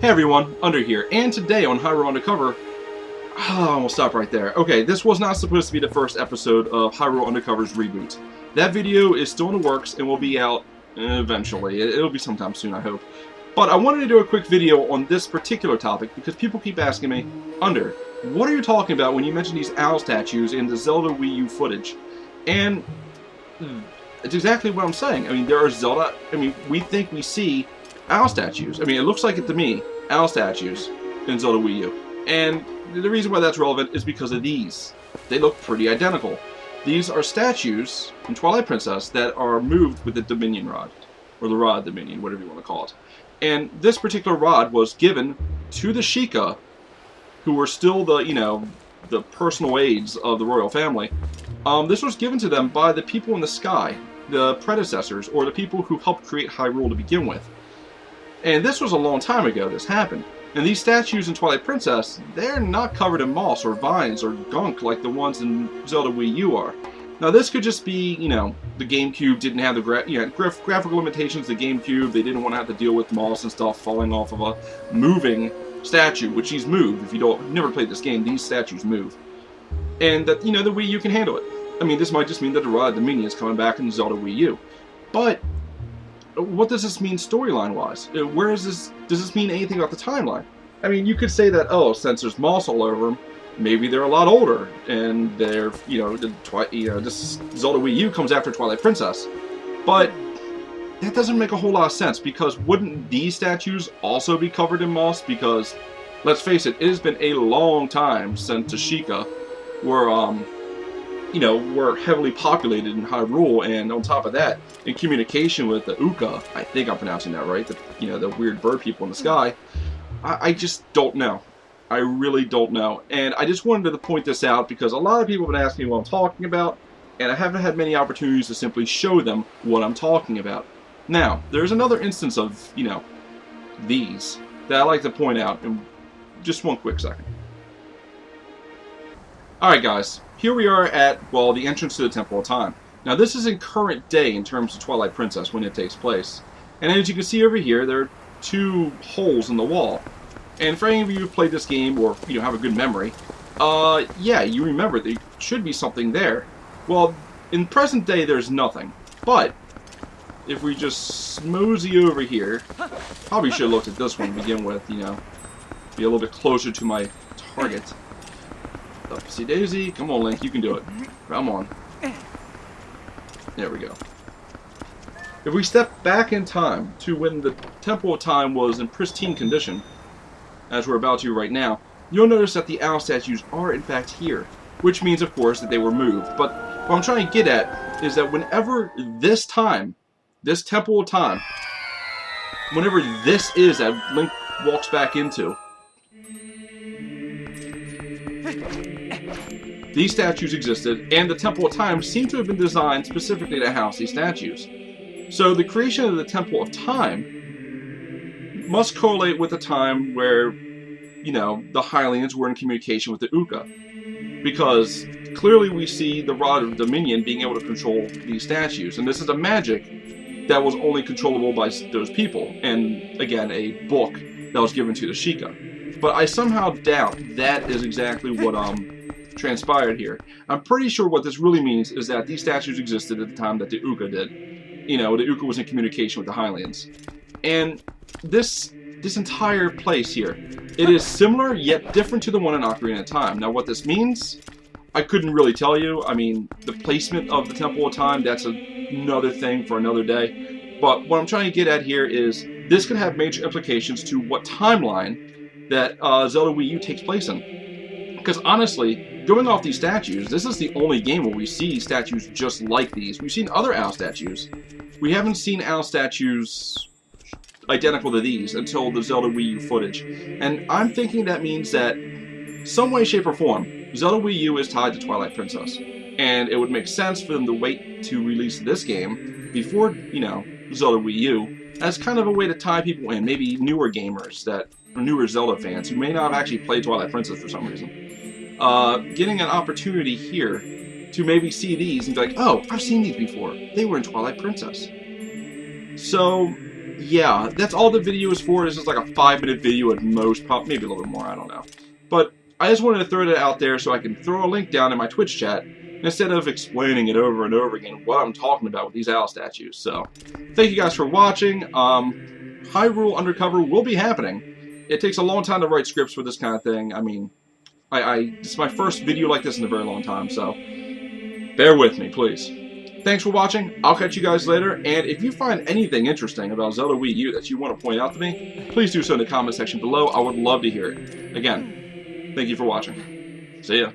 Hey everyone, Undr here, and today on Hyrule UndrCover, we'll stop right there. Okay, this was not supposed to be the first episode of Hyrule UndrCover's reboot. That video is still in the works and will be out eventually. It'll be sometime soon, I hope. But I wanted to do a quick video on this particular topic because people keep asking me, Undr, what are you talking about when you mention these owl statues in the Zelda Wii U footage? And it's exactly what I'm saying. I mean, there are Zelda, we think we see owl statues. I mean, it looks like it to me, owl statues in Zelda Wii U. And the reason why that's relevant is because of these. They look pretty identical. These are statues in Twilight Princess that are moved with the Dominion Rod. Or the Rod Dominion, whatever you want to call it. And this particular rod was given to the Sheikah, who were still the, the personal aides of the royal family. This was given to them by the people in the sky, the predecessors, or the people who helped create Hyrule to begin with. And this was a long time ago this happened. And these statues in Twilight Princess, they're not covered in moss or vines or gunk like the ones in Zelda Wii U are. Now this could just be, the GameCube didn't have the graphical limitations of the GameCube. They didn't want to have to deal with moss and stuff falling off of a moving statue, which these move. If you've never played this game, these statues move. And that, the Wii U can handle it. I mean, this might just mean that the Rod Dominion is coming back in Zelda Wii U. But what does this mean storyline-wise? Does this mean anything about the timeline? I mean, you could say that, oh, since there's moss all over them, maybe they're a lot older, and they're, this Zelda Wii U comes after Twilight Princess. But that doesn't make a whole lot of sense, because wouldn't these statues also be covered in moss? Because, let's face it, it has been a long time since the Sheikah were heavily populated in Hyrule, and on top of that, in communication with the Uka, I think I'm pronouncing that right, the weird bird people in the sky. I just don't know. I really don't know. And I just wanted to point this out because a lot of people have been asking me what I'm talking about, and I haven't had many opportunities to simply show them what I'm talking about. Now, there's another instance of, these that I like to point out in just one quick second. Alright guys, here we are at, the entrance to the Temple of Time. Now this is in current day in terms of Twilight Princess when it takes place. And as you can see over here, there are two holes in the wall. And for any of you who've played this game or, have a good memory, yeah, you remember there should be something there. Well, in present day there's nothing. But, if we just mosey over here, probably should have looked at this one to begin with, be a little bit closer to my target. Upsy daisy. Come on, Link. You can do it. Come on. There we go. If we step back in time to when the Temple of Time was in pristine condition, as we're about to right now, you'll notice that the owl statues are in fact here. Which means, of course, that they were moved. But what I'm trying to get at is that whenever this Temple of Time, whenever this is that Link walks back into, these statues existed, and the Temple of Time seemed to have been designed specifically to house these statues. So the creation of the Temple of Time must correlate with the time where, the Hylians were in communication with the Uka. Because clearly we see the Rod of Dominion being able to control these statues. And this is a magic that was only controllable by those people. And, again, a book that was given to the Sheikah. But I somehow doubt that is exactly what, transpired here. I'm pretty sure what this really means is that these statues existed at the time that the Uka did. The Uka was in communication with the Hylians. And this entire place here, it is similar yet different to the one in Ocarina of Time. Now what this means, I couldn't really tell you. I mean, the placement of the Temple of Time, that's another thing for another day. But what I'm trying to get at here is, this could have major implications to what timeline that Zelda Wii U takes place in. Because honestly, going off these statues, this is the only game where we see statues just like these. We've seen other owl statues. We haven't seen owl statues identical to these until the Zelda Wii U footage. And I'm thinking that means that, some way, shape, or form, Zelda Wii U is tied to Twilight Princess. And it would make sense for them to wait to release this game before, Zelda Wii U, as kind of a way to tie people in. Maybe newer gamers or newer Zelda fans who may not have actually played Twilight Princess for some reason. Getting an opportunity here to maybe see these and be like, oh, I've seen these before. They were in Twilight Princess. So, yeah, that's all the video is for. This is like a 5-minute video at most, maybe a little bit more, I don't know. But I just wanted to throw that out there so I can throw a link down in my Twitch chat instead of explaining it over and over again what I'm talking about with these owl statues. So, thank you guys for watching. Hyrule UndrCover will be happening. It takes a long time to write scripts for this kind of thing. I mean, this is my first video like this in a very long time, so bear with me, please. Thanks for watching. I'll catch you guys later, and if you find anything interesting about Zelda Wii U that you want to point out to me, please do so in the comment section below. I would love to hear it. Again, thank you for watching. See ya.